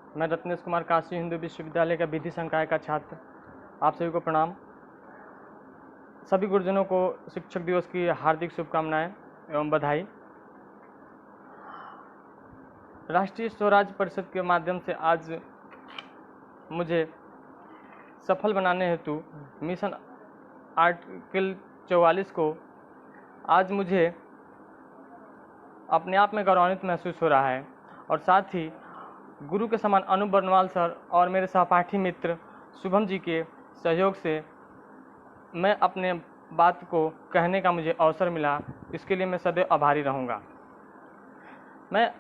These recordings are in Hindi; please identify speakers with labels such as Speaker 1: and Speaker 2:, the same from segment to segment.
Speaker 1: मैं रत्नेश कुमार काशी हिंदू विश्वविद्यालय का विधि संकाय का छात्र। आप सभी को प्रणाम। सभी गुरुजनों को शिक्षक दिवस की हार्दिक शुभकामनाएं एवं बधाई। राष्ट्रीय स्वराज परिषद के माध्यम से आज मुझे सफल बनाने हेतु मिशन आर्टिकल 44 को आज मुझे अपने आप में गौरवान्वित महसूस हो रहा है और साथ ही गुरु के समान अनूप बर्नवाल सर और मेरे सहपाठी मित्र शुभम जी के सहयोग से मैं अपने बात को कहने का मुझे अवसर मिला। इसके लिए मैं सदैव आभारी रहूँगा। मैं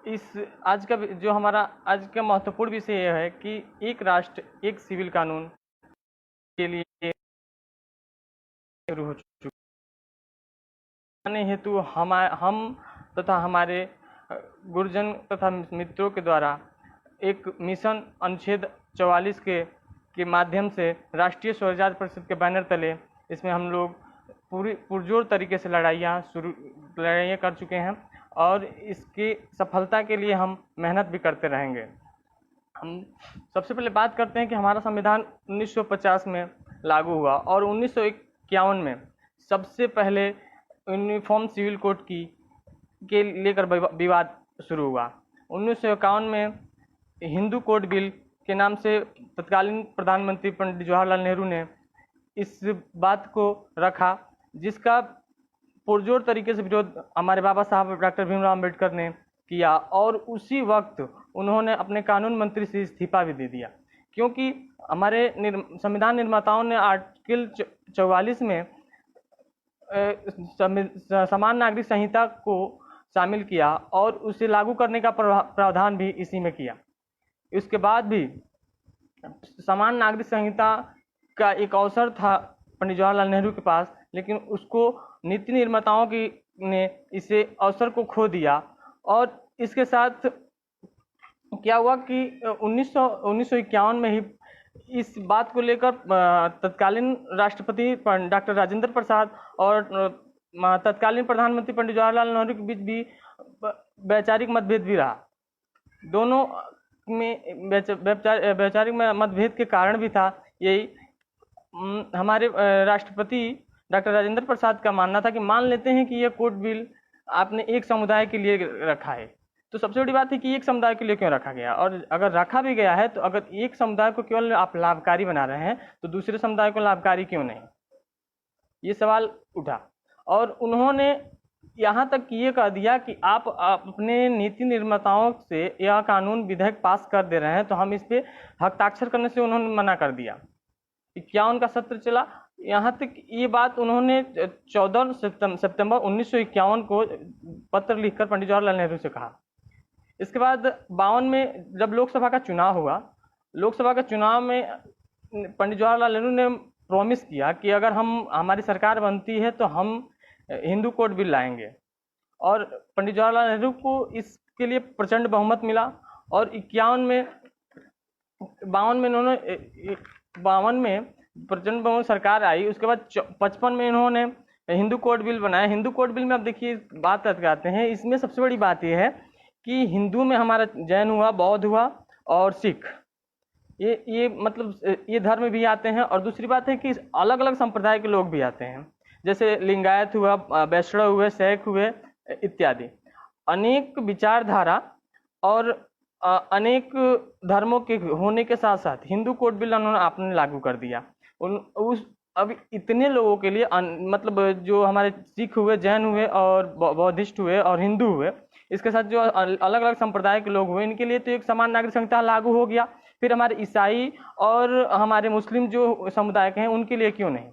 Speaker 1: इस आज का जो हमारा आज का महत्वपूर्ण विषय यह है कि एक राष्ट्र एक सिविल कानून के लिए शुरू हो चुका हेतु हम तथा हमारे गुरुजन तथा मित्रों के द्वारा एक मिशन अनुच्छेद 44 के माध्यम से राष्ट्रीय स्वराज परिषद के बैनर तले इसमें हम लोग पूरी पुरजोर तरीके से लड़ाइयाँ कर चुके हैं और इसकी सफलता के लिए हम मेहनत भी करते रहेंगे। हम सबसे पहले बात करते हैं कि हमारा संविधान 1950 में लागू हुआ और 1951 में सबसे पहले यूनिफॉर्म सिविल कोड के लेकर विवाद शुरू हुआ। 1951 में हिंदू कोड बिल के नाम से तत्कालीन प्रधानमंत्री पंडित जवाहरलाल नेहरू ने इस बात को रखा, जिसका पुरजोर तरीके से विरोध हमारे बाबा साहब डॉक्टर भीमराव अम्बेडकर ने किया और उसी वक्त उन्होंने अपने कानून मंत्री से इस्तीफा भी दे दिया, क्योंकि हमारे संविधान निर्माताओं ने आर्टिकल 44 में समान नागरिक संहिता को शामिल किया और उसे लागू करने का प्रावधान भी इसी में किया। इसके बाद भी समान नागरिक संहिता का एक अवसर था पंडित जवाहरलाल नेहरू के पास, लेकिन उसको नीति निर्माताओं ने इसे अवसर को खो दिया। और इसके साथ क्या हुआ कि 1951 में ही इस बात को लेकर तत्कालीन राष्ट्रपति डॉक्टर राजेंद्र प्रसाद और तत्कालीन प्रधानमंत्री पंडित जवाहरलाल नेहरू के बीच भी वैचारिक मतभेद भी रहा। दोनों में वैचारिक मतभेद के कारण भी था यही, हमारे राष्ट्रपति डॉक्टर राजेंद्र प्रसाद का मानना था कि मान लेते हैं कि यह कोड बिल आपने एक समुदाय के लिए रखा है, तो सबसे बड़ी बात है कि एक समुदाय के लिए क्यों रखा गया, और अगर रखा भी गया है तो अगर एक समुदाय को केवल आप लाभकारी बना रहे हैं तो दूसरे समुदाय को लाभकारी क्यों नहीं, ये सवाल उठा। और उन्होंने यहाँ तक ये कह दिया कि आप अपने नीति निर्माताओं से यह कानून विधेयक पास कर दे रहे हैं, तो हम इस पर हस्ताक्षर करने से उन्होंने मना कर दिया। 51 का सत्र चला, यहाँ तक ये बात उन्होंने 14 सितंबर 1951 को पत्र लिखकर पंडित जवाहरलाल नेहरू से कहा। इसके बाद 52 में जब लोकसभा का चुनाव हुआ, लोकसभा के चुनाव में पंडित जवाहरलाल नेहरू ने प्रॉमिस किया कि अगर हमारी सरकार बनती है तो हम हिंदू कोड बिल लाएंगे, और पंडित जवाहरलाल नेहरू को इसके लिए प्रचंड बहुमत मिला। और 52 में प्रचंड बहुमत सरकार आई। उसके बाद 55 में इन्होंने हिंदू कोड बिल बनाया। हिंदू कोड बिल में अब देखिए बात करते हैं, इसमें सबसे बड़ी बात यह है कि हिंदू में हमारा जैन हुआ, बौद्ध हुआ और सिख, ये मतलब ये धर्म भी आते हैं। और दूसरी बात है कि अलग अलग संप्रदाय के लोग भी आते हैं, जैसे लिंगायत हुआ, वैष्णव हुए, शैख हुए इत्यादि। अनेक विचारधारा और अनेक धर्मों के होने के साथ साथ हिंदू कोड बिल उन्होंने आपने लागू कर दिया। अब इतने लोगों के लिए मतलब जो हमारे सिख हुए, जैन हुए और बौद्धिस्ट हुए और हिंदू हुए, इसके साथ जो अलग अलग संप्रदाय के लोग हुए, इनके लिए तो एक समान नागरिक संहिता लागू हो गया। फिर हमारे ईसाई और हमारे मुस्लिम जो समुदाय के हैं उनके लिए क्यों नहीं।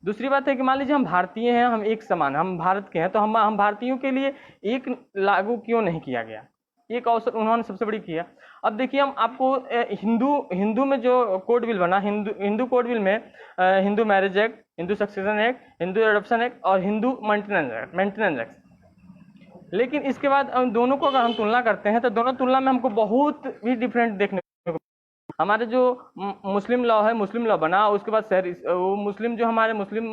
Speaker 1: दूसरी बात है कि मान लीजिए हम भारतीय हैं, हम एक समान, हम भारत के हैं, तो हम भारतीयों के लिए एक लागू क्यों नहीं किया गया। एक अवसर उन्होंने सबसे बड़ी किया। अब देखिए हम आपको हिंदू में जो कोड बिल बना, हिंदू कोड बिल में Hindu marriage act, Hindu succession act, Hindu adoption act और हिंदू मेंटेनेंस एक्ट। लेकिन इसके बाद दोनों को अगर हम तुलना करते हैं तो दोनों तुलना में हमको बहुत ही डिफरेंट देखने को। हमारे जो मुस्लिम लॉ है, मुस्लिम लॉ बना, उसके बाद वो मुस्लिम जो हमारे मुस्लिम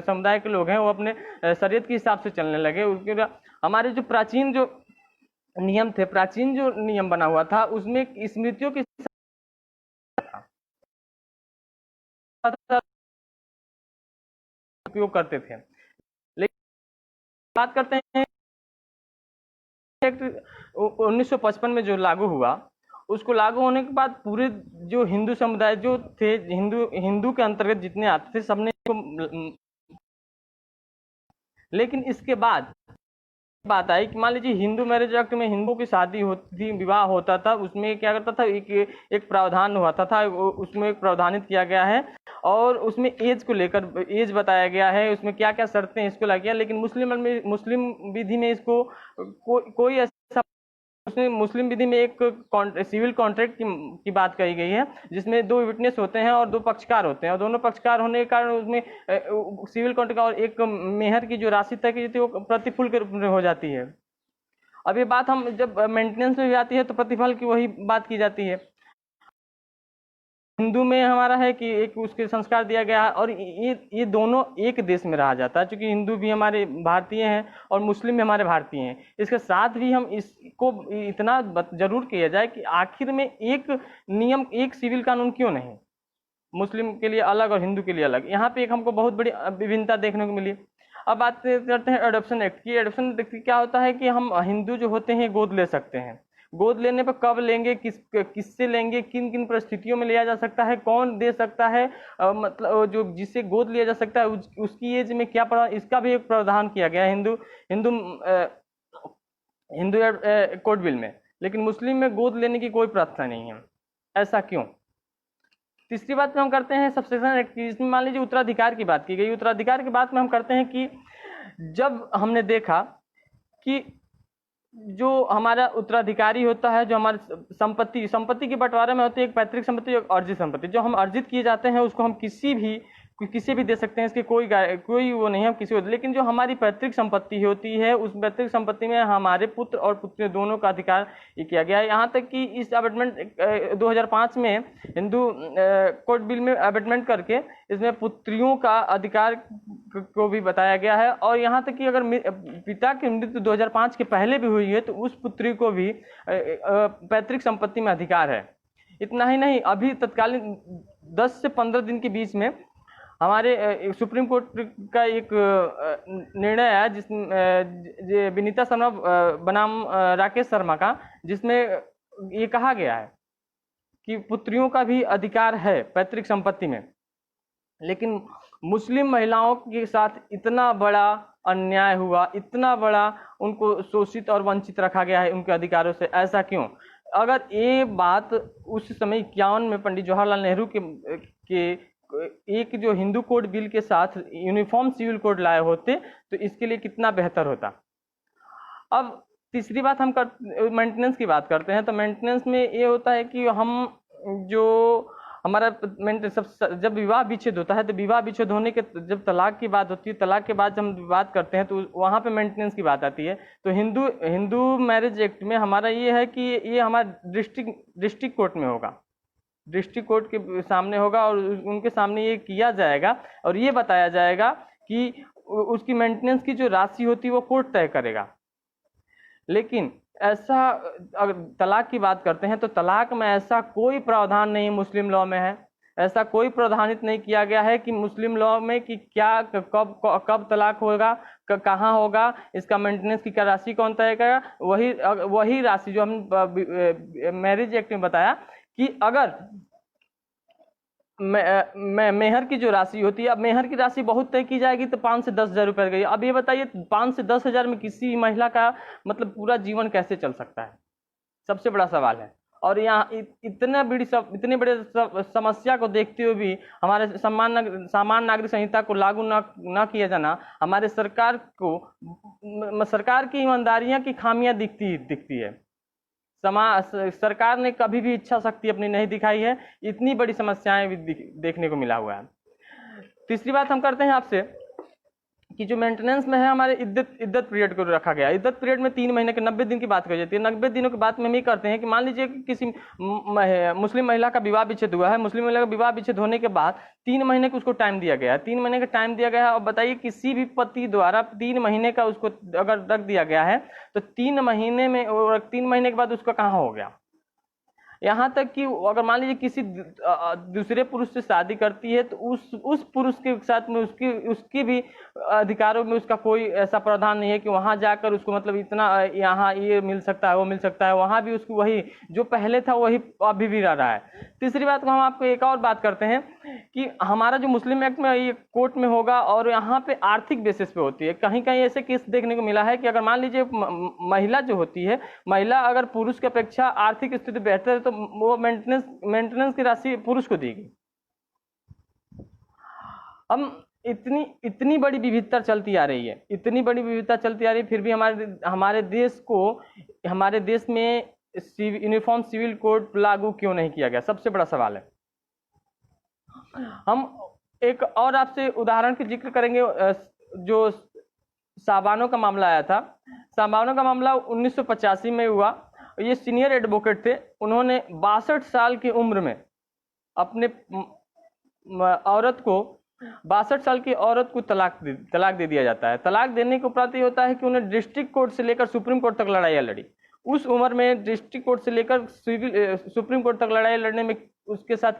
Speaker 1: समुदाय के लोग हैं वो अपने शरीयत के हिसाब से चलने लगे। उसके बाद हमारे जो प्राचीन जो नियम थे, प्राचीन जो नियम बना हुआ था उसमें स्मृतियों के उपयोग करते थे। लेकिन बात करते हैं एक्ट 1955 में जो लागू हुआ, उसको लागू होने के बाद पूरे जो हिंदू समुदाय जो थे, हिंदू हिंदू के अंतर्गत जितने आते थे सबने इसको, लेकिन इसके बाद बात आई कि मान लीजिए हिंदू मैरिज एक्ट में हिंदू की शादी होती थी, विवाह होता था, उसमें क्या करता था, एक प्रावधान हुआ था उसमें एक प्रावधानित किया गया है और उसमें एज को लेकर एज बताया गया है, उसमें क्या क्या शर्तें इसको लगा गया। लेकिन मुस्लिम विधि में इसको कोई ऐसा, उसमें मुस्लिम विधि में एक सिविल कॉन्ट्रैक्ट की बात कही गई है, जिसमें दो विटनेस होते हैं और दो पक्षकार होते हैं, और दोनों पक्षकार होने के कारण उसमें सिविल कॉन्ट्रैक्ट और एक मेहर की जो राशि तय की जाती है वो प्रतिफल के रूप में हो जाती है। अब ये बात हम जब मेंटेनेंस में भी आती है तो प्रतिफल की वही बात की जाती है। हिंदू में हमारा है कि एक उसके संस्कार दिया गया है, और ये दोनों एक देश में रहा जाता है, क्योंकि हिंदू भी हमारे भारतीय हैं और मुस्लिम भी हमारे भारतीय हैं। इसके साथ भी हम इसको इतना जरूर किया जाए कि आखिर में एक नियम, एक सिविल कानून क्यों नहीं, मुस्लिम के लिए अलग और हिंदू के लिए अलग। यहाँ पे एक हमको बहुत बड़ी विभिन्नता देखने को मिली। अब बात करते हैं एडॉप्शन एक्ट की। एडॉप्शन एक्ट क्या होता है कि हम हिंदू जो होते हैं गोद ले सकते हैं। गोद लेने पर कब लेंगे, किससे लेंगे, किन किन परिस्थितियों में लिया जा सकता है, कौन दे सकता है, मतलब जो जिससे गोद लिया जा सकता है उसकी एज में क्या पड़ा, इसका भी एक प्रावधान किया गया है हिंदू हिंदू हिंदू कोड बिल में। लेकिन मुस्लिम में गोद लेने की कोई प्रावधान नहीं है, ऐसा क्यों? तीसरी बात में हम करते हैं सब्सेशन एक्ट की, इसमें मान लीजिए उत्तराधिकार की बात की गई। उत्तराधिकार की बात में हम करते हैं कि जब हमने देखा कि जो हमारा उत्तराधिकारी होता है, जो हमारी संपत्ति के बंटवारे में होती है, एक पैतृक संपत्ति और अर्जित संपत्ति। जो हम अर्जित किए जाते हैं उसको हम किसी भी दे सकते हैं, इसके कोई वो नहीं है किसी को। लेकिन जो हमारी पैतृक संपत्ति होती है, उस पैतृक संपत्ति में हमारे पुत्र और पुत्री दोनों का अधिकार ये किया गया है। यहाँ तक कि इस अमेंडमेंट 2005 में हिंदू कोड बिल में अमेंडमेंट करके इसमें पुत्रियों का अधिकार को भी बताया गया है। और यहाँ तक कि अगर पिता की मृत्यु 2005 के पहले भी हुई है तो उस पुत्री को भी पैतृक संपत्ति में अधिकार है। इतना ही नहीं, अभी तत्कालीन 10 से 15 दिन के बीच में हमारे सुप्रीम कोर्ट का एक निर्णय है, जिसमें विनीता शर्मा बनाम राकेश शर्मा का, जिसमें ये कहा गया है कि पुत्रियों का भी अधिकार है पैतृक संपत्ति में। लेकिन मुस्लिम महिलाओं के साथ इतना बड़ा अन्याय हुआ, इतना बड़ा उनको शोषित और वंचित रखा गया है उनके अधिकारों से, ऐसा क्यों? अगर ये बात उस समय 51 में पंडित जवाहरलाल नेहरू के एक जो हिंदू कोड बिल के साथ यूनिफॉर्म सिविल कोड लाए होते तो इसके लिए कितना बेहतर होता। अब तीसरी बात हम मेंटेनेंस की बात करते हैं। तो मेंटेनेंस में ये होता है कि हम जो हमारा जब विवाह विच्छेद होता है तो विवाह विच्छेद होने के जब तलाक की बात होती है, तलाक के बाद जब हम बात करते हैं तो वहाँ पे मेंटेनेंस की बात आती है। तो हिंदू मैरिज एक्ट में हमारा ये है कि ये हमारा डिस्ट्रिक्ट कोर्ट में होगा, डिस्ट्रिक्ट कोर्ट के सामने होगा, और उनके सामने ये किया जाएगा और ये बताया जाएगा कि उसकी मेंटेनेंस की जो राशि होती है वो कोर्ट तय करेगा। लेकिन ऐसा अगर तलाक की बात करते हैं तो तलाक में ऐसा कोई प्रावधान नहीं मुस्लिम लॉ में है, ऐसा कोई प्रावधानित नहीं किया गया है कि मुस्लिम लॉ में कि क्या कब तलाक होगा, कहाँ होगा, इसका मेंटेनेंस की क्या राशि कौन तय करेगा। वही राशि जो हम मैरिज एक्ट में बताया कि अगर मेहर की जो राशि होती है, अब मेहर की राशि बहुत तय की जाएगी तो 5 से 10 हज़ार रुपये गई। अब ये बताइए 5 से 10 हज़ार में किसी महिला का मतलब पूरा जीवन कैसे चल सकता है, सबसे बड़ा सवाल है। और यहाँ इतने बड़े समस्या को देखते हुए भी हमारे सामान्य नागरिक संहिता को लागू न किया जाना हमारे सरकार की ईमानदारियां की खामियां दिखती है। सरकार ने कभी भी इच्छा शक्ति अपनी नहीं दिखाई है, इतनी बड़ी समस्याएं भी देखने को मिला हुआ है। तीसरी बात हम करते हैं आपसे कि जो मेंटेनेंस में है हमारे इद्दत पीरियड को रखा गया। इद्दत पीरियड में 3 महीने के 90 दिन की बात करी जाती है। 90 दिनों की बात में हम ये करते हैं कि मान लीजिए कि किसी मुस्लिम महिला का विवाह विच्छेद हुआ है। मुस्लिम महिला का विवाह विच्छेद होने के बाद 3 महीने का उसको टाइम दिया गया है। 3 महीने का टाइम दिया गया है। और बताइए किसी भी पति द्वारा 3 महीने का उसको अगर रख दिया गया है तो 3 महीने में और 3 महीने के बाद उसका कहाँ हो गया। यहाँ तक कि अगर मान लीजिए किसी दूसरे पुरुष से शादी करती है तो उस पुरुष के साथ में उसकी भी अधिकारों में उसका कोई ऐसा प्रावधान नहीं है कि वहां जाकर उसको मतलब इतना यहाँ ये मिल सकता है वो मिल सकता है। वहां भी उसको वही जो पहले था वही अभी भी रह रहा है। तीसरी बात को हम आपको एक और बात करते हैं कि हमारा जो मुस्लिम एक्ट में ये कोर्ट में होगा और यहाँ पे आर्थिक बेसिस पे होती है। कहीं कहीं ऐसे केस देखने को मिला है कि अगर मान लीजिए महिला जो होती है, महिला अगर पुरुष की अपेक्षा आर्थिक स्थिति बेहतर है तो वो मेंटेनेंस की राशि पुरुष को देगी। हम इतनी बड़ी विविधता चलती आ रही है, इतनी बड़ी विविधता चलती आ रही है, फिर भी हमारे देश में यूनिफॉर्म सिविल कोड लागू क्यों नहीं किया गया, सबसे बड़ा सवाल है। हम एक और आपसे उदाहरण के जिक्र करेंगे। जो साबानो का मामला आया था, साबानो का मामला 1985 में हुआ। ये सीनियर एडवोकेट थे। उन्होंने 62 साल की उम्र में अपने औरत को 62 साल की औरत को तलाक दे दिया जाता है। तलाक देने के उपरांत ये होता है कि उन्हें डिस्ट्रिक्ट कोर्ट से लेकर सुप्रीम कोर्ट तक लड़ाइयाँ लड़ी। उस उम्र में डिस्ट्रिक्ट कोर्ट से लेकर सुप्रीम कोर्ट तक लड़ाई लड़ने में उसके साथ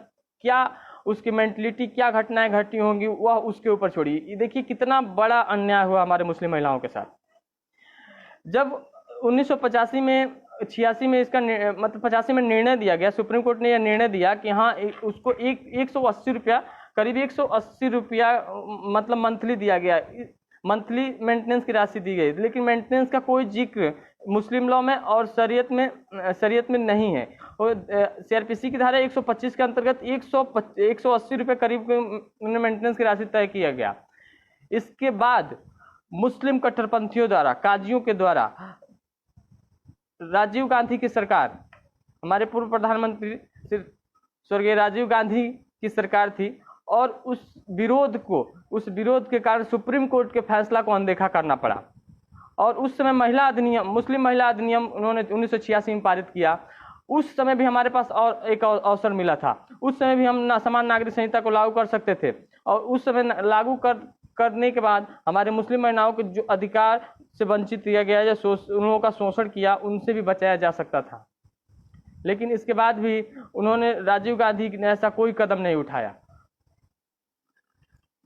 Speaker 1: क्या उसकी मेंटलिटी क्या घटनाएं घटी होंगी वह उसके ऊपर छोड़ी। देखिए कितना बड़ा अन्याय हुआ हमारे मुस्लिम महिलाओं के साथ। जब 1985 में 86 में इसका मतलब 85 में निर्णय दिया गया, सुप्रीम कोर्ट ने यह निर्णय दिया कि हाँ उसको 180 रुपया, करीब 180 रुपया मतलब मंथली दिया गया, मंथली मेंटेनेंस की राशि दी गई। लेकिन मेंटेनेंस का कोई जिक्र मुस्लिम लॉ में और शरीयत में नहीं है। और सीआरपीसी की धारा 125 के अंतर्गत 180 रुपये करीब मेंटेनेंस की राशि तय किया गया। इसके बाद मुस्लिम कट्टरपंथियों द्वारा, काजियों के द्वारा, राजीव गांधी की सरकार, हमारे पूर्व प्रधानमंत्री स्वर्गीय राजीव गांधी की सरकार थी, और उस विरोध के कारण सुप्रीम कोर्ट के फैसला को अनदेखा करना पड़ा। और उस समय मुस्लिम महिला अधिनियम उन्होंने 1986 में पारित किया। उस समय भी हमारे पास और एक अवसर मिला था। उस समय भी हम समान नागरिक संहिता को लागू कर सकते थे। और उस समय लागू करने के बाद हमारे मुस्लिम महिलाओं को जो अधिकार से वंचित किया गया या उन का शोषण किया, उनसे भी बचाया जा सकता था। लेकिन इसके बाद भी उन्होंने, राजीव गांधी ने ऐसा कोई कदम नहीं उठाया।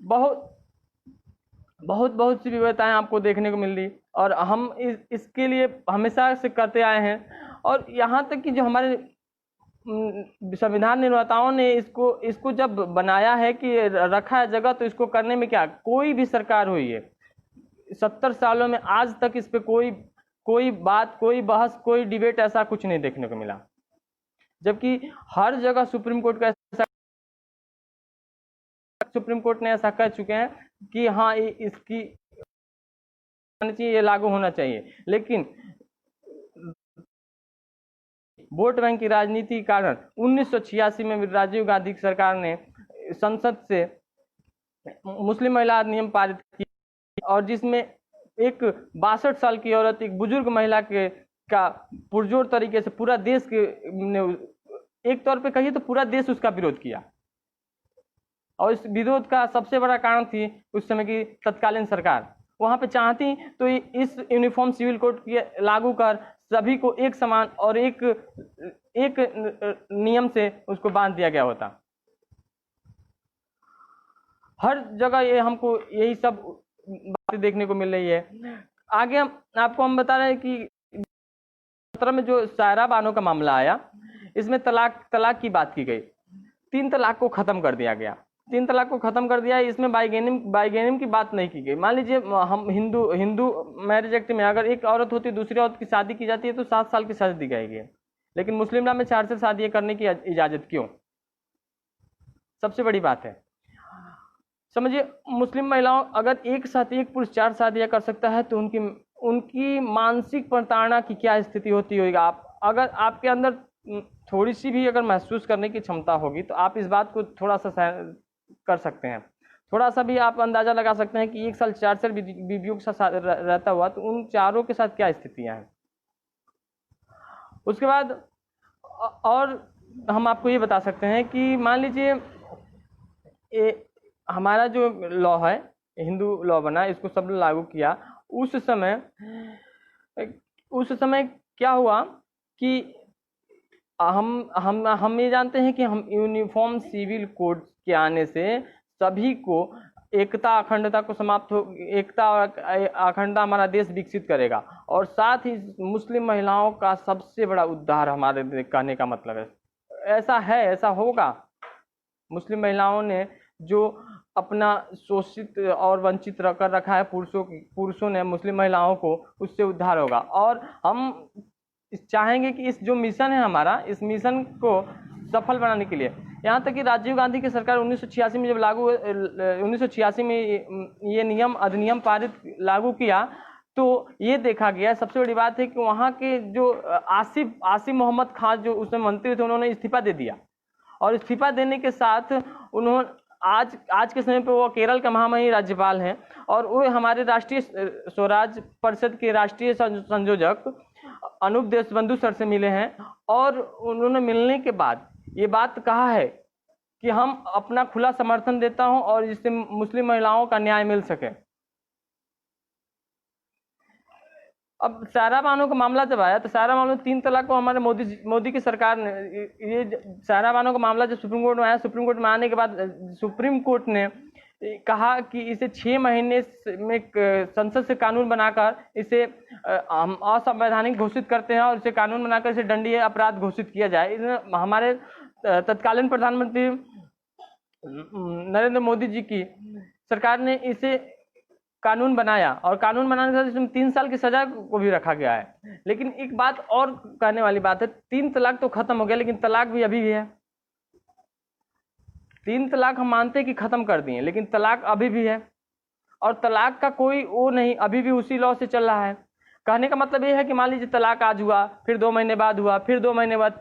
Speaker 1: बहुत सी विविधताएं आपको देखने को मिल रही, और हम इसके लिए हमेशा से करते आए हैं। और यहाँ तक कि जो हमारे संविधान निर्माताओं ने इसको जब बनाया है कि रखा है जगह, तो इसको करने में क्या, कोई भी सरकार हुई है 70 सालों में आज तक इस पे कोई बात, कोई बहस, कोई डिबेट ऐसा कुछ नहीं देखने को मिला। जबकि हर जगह सुप्रीम कोर्ट ने ऐसा कह चुके हैं कि हाँ इसकी चाहिए, ये लागू होना चाहिए। लेकिन वोट बैंक की राजनीति के कारण 1986 में राजीव गांधी की सरकार ने संसद से मुस्लिम महिला अधिनियम पारित किया, और जिसमें एक 62 साल की औरत, एक बुजुर्ग महिला का पुरजोर तरीके से पूरा देश के, एक तौर पे कहिए तो पूरा देश उसका विरोध किया। और इस विरोध का सबसे बड़ा कारण थी उस समय की तत्कालीन सरकार। वहां पे चाहती तो इस यूनिफॉर्म सिविल कोड की लागू कर सभी को एक समान और एक नियम से उसको बांध दिया गया होता। हर जगह ये हमको यही सब बातें देखने को मिल रही है। आगे आपको हम बता रहे हैं कि 17 में जो सायरा बानो का मामला आया, इसमें तलाक की बात की गई। 3 तलाक को खत्म कर दिया गया। 3 तलाक को खत्म कर दिया। इसमें बाइगेनिम की बात नहीं की गई। मान लीजिए हम हिंदू मैरिज एक्ट में अगर एक औरत होती है, दूसरी औरत की शादी की जाती है तो 7 साल की सजा दी जाएगी। लेकिन मुस्लिम लॉ में 4 से शादी करने की इजाजत क्यों? सबसे बड़ी बात है, समझिए, मुस्लिम महिलाओं अगर एक साथ एक पुरुष 4 शादियां कर सकता है तो उनकी मानसिक प्रताड़ना की क्या स्थिति होती होगी। अगर आपके अंदर थोड़ी सी भी अगर महसूस करने की क्षमता होगी तो आप इस बात को थोड़ा सा कर सकते हैं। थोड़ा सा भी आप अंदाज़ा लगा सकते हैं कि 1 साल 4 साल बीवियों के साथ रहता हुआ तो उन चारों के साथ क्या स्थितियाँ हैं। उसके बाद और हम आपको ये बता सकते हैं कि मान लीजिए हमारा जो लॉ है, हिंदू लॉ बना, इसको सब ने लागू किया। उस समय क्या हुआ कि हम ये जानते हैं कि हम यूनिफॉर्म सिविल कोड के आने से सभी को एकता अखंडता को समाप्त हो, एकता और अखंडता हमारा देश विकसित करेगा, और साथ ही मुस्लिम महिलाओं का सबसे बड़ा उद्धार हमारे कहने का मतलब है। ऐसा है, ऐसा होगा। मुस्लिम महिलाओं ने जो अपना शोषित और वंचित कर रखा है पुरुषों ने मुस्लिम महिलाओं को, उससे उद्धार होगा। और हम चाहेंगे कि इस जो मिशन है हमारा, इस मिशन को सफल बनाने के लिए, यहाँ तक कि राजीव गांधी की सरकार 1986 में जब 1986 में ये अधिनियम पारित लागू किया, तो ये देखा गया, सबसे बड़ी बात है कि वहाँ के जो आसिफ मोहम्मद खान जो उसमें मंत्री थे, उन्होंने इस्तीफा दे दिया। और इस्तीफा देने के साथ उन्होंने आज के समय पे वो केरल का महामहिम राज्यपाल हैं, और वो हमारे राष्ट्रीय स्वराज परिषद के राष्ट्रीय संयोजक अनूप देशबंधु सर से मिले हैं। और उन्होंने मिलने के बाद ये बात कहा है कि हम अपना खुला समर्थन देता हूं और जिससे मुस्लिम महिलाओं का न्याय मिल सके। अब सायरा बानो का मामला जब आया तो सायरा बानो 3 तलाक को हमारे मोदी की सरकार ने, ये सायरा बानो का मामला जब सुप्रीम कोर्ट में आया, सुप्रीम कोर्ट में आने के बाद सुप्रीम कोर्ट ने कहा कि इसे 6 महीने में संसद से कानून बनाकर इसे हम असंवैधानिक घोषित करते हैं और इसे कानून बनाकर इसे दंडनीय अपराध घोषित किया जाए। हमारे तत्कालीन प्रधानमंत्री नरेंद्र मोदी जी की सरकार ने इसे कानून बनाया, और कानून बनाने के साथ इसमें 3 साल की सजा को भी रखा गया है। लेकिन एक बात और कहने वाली बात है, 3 तलाक तो खत्म हो गया, लेकिन तलाक भी अभी भी है। 3 तलाक हम मानते हैं कि खत्म कर दिए, लेकिन तलाक अभी भी है, और तलाक का कोई वो नहीं, अभी भी उसी लॉ से चल रहा है। कहने का मतलब ये है कि मान लीजिए तलाक आज हुआ, फिर 2 महीने बाद हुआ, फिर 2 महीने बाद,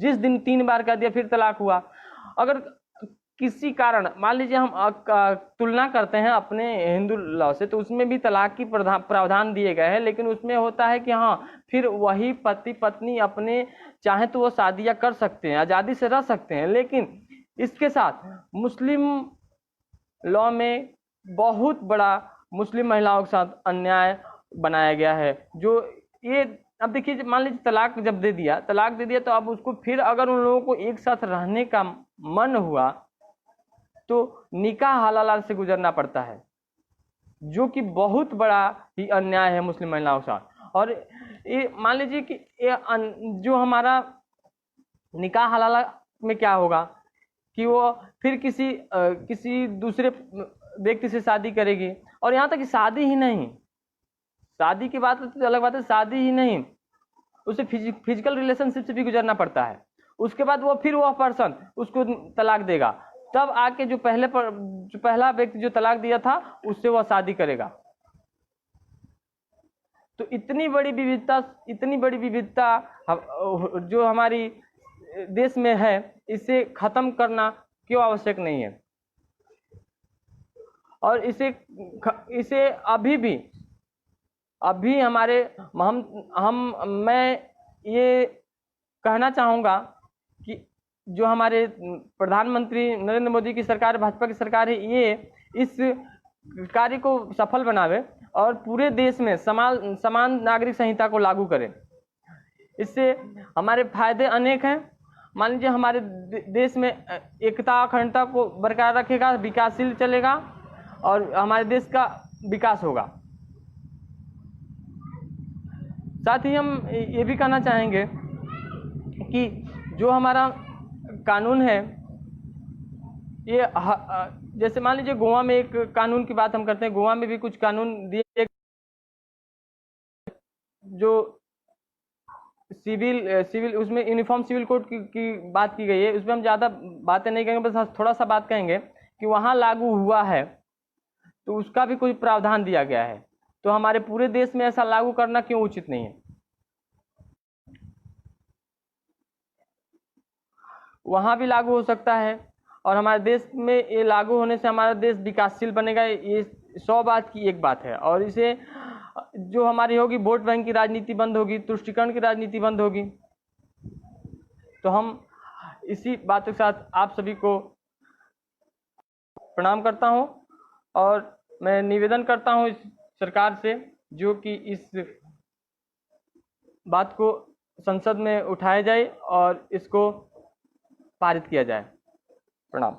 Speaker 1: जिस दिन 3 बार कर दिया फिर तलाक हुआ। अगर किसी कारण मान लीजिए हम तुलना करते हैं अपने हिंदू लॉ से, तो उसमें भी तलाक की प्रावधान दिए गए हैं, लेकिन उसमें होता है कि हाँ, फिर वही पति पत्नी अपने चाहे तो वो शादियाँ कर सकते हैं, आज़ादी से रह सकते हैं। लेकिन इसके साथ मुस्लिम लॉ में बहुत बड़ा मुस्लिम महिलाओं के साथ अन्याय बनाया गया है। जो ये अब देखिए, मान लीजिए तलाक जब दे दिया, तो अब उसको फिर अगर उन लोगों को एक साथ रहने का मन हुआ तो निकाह हलाल से गुजरना पड़ता है, जो कि बहुत बड़ा ही अन्याय है मुस्लिम महिलाओं के साथ। और ये मान लीजिए कि जो हमारा निकाह हलाल में क्या होगा कि वो फिर किसी दूसरे व्यक्ति से शादी करेगी, और यहाँ तक कि शादी ही नहीं, शादी की बात तो अलग बात है, शादी ही नहीं, उसे फिजिकल रिलेशनशिप से भी गुजरना पड़ता है। उसके बाद वह पर्सन उसको तलाक देगा, तब आके जो पहला व्यक्ति जो तलाक दिया था उससे वह शादी करेगा। तो इतनी बड़ी विविधता जो हमारी देश में है, इसे खत्म करना क्यों आवश्यक नहीं है। और इसे अभी हमारे मैं ये कहना चाहूँगा कि जो हमारे प्रधानमंत्री नरेंद्र मोदी की सरकार, भाजपा की सरकार है, ये इस कार्य को सफल बनावे और पूरे देश में समान नागरिक संहिता को लागू करे। इससे हमारे फायदे अनेक हैं। मान लीजिए हमारे देश में एकता अखंडता को बरकरार रखेगा, विकासशील चलेगा और हमारे देश का विकास होगा। साथ ही हम ये भी कहना चाहेंगे कि जो हमारा कानून है, ये जैसे मान लीजिए गोवा में एक कानून की बात हम करते हैं, गोवा में भी कुछ कानून दिए जो सिविल उसमें यूनिफॉर्म सिविल कोड की बात की गई है। उसमें हम ज़्यादा बातें नहीं कहेंगे, बस थोड़ा सा बात कहेंगे कि वहाँ लागू हुआ है तो उसका भी कोई प्रावधान दिया गया है। तो हमारे पूरे देश में ऐसा लागू करना क्यों उचित नहीं है। वहाँ भी लागू हो सकता है और हमारे देश में ये लागू होने से हमारा देश विकासशील बनेगा, ये 100 बात की एक बात है। और इसे जो हमारी होगी वोट बैंक की राजनीति बंद होगी, तुष्टीकरण की राजनीति बंद होगी। तो हम इसी बातों के साथ आप सभी को प्रणाम करता हूं और मैं निवेदन करता हूं इस सरकार से जो कि इस बात को संसद में उठाया जाए और इसको पारित किया जाए। प्रणाम।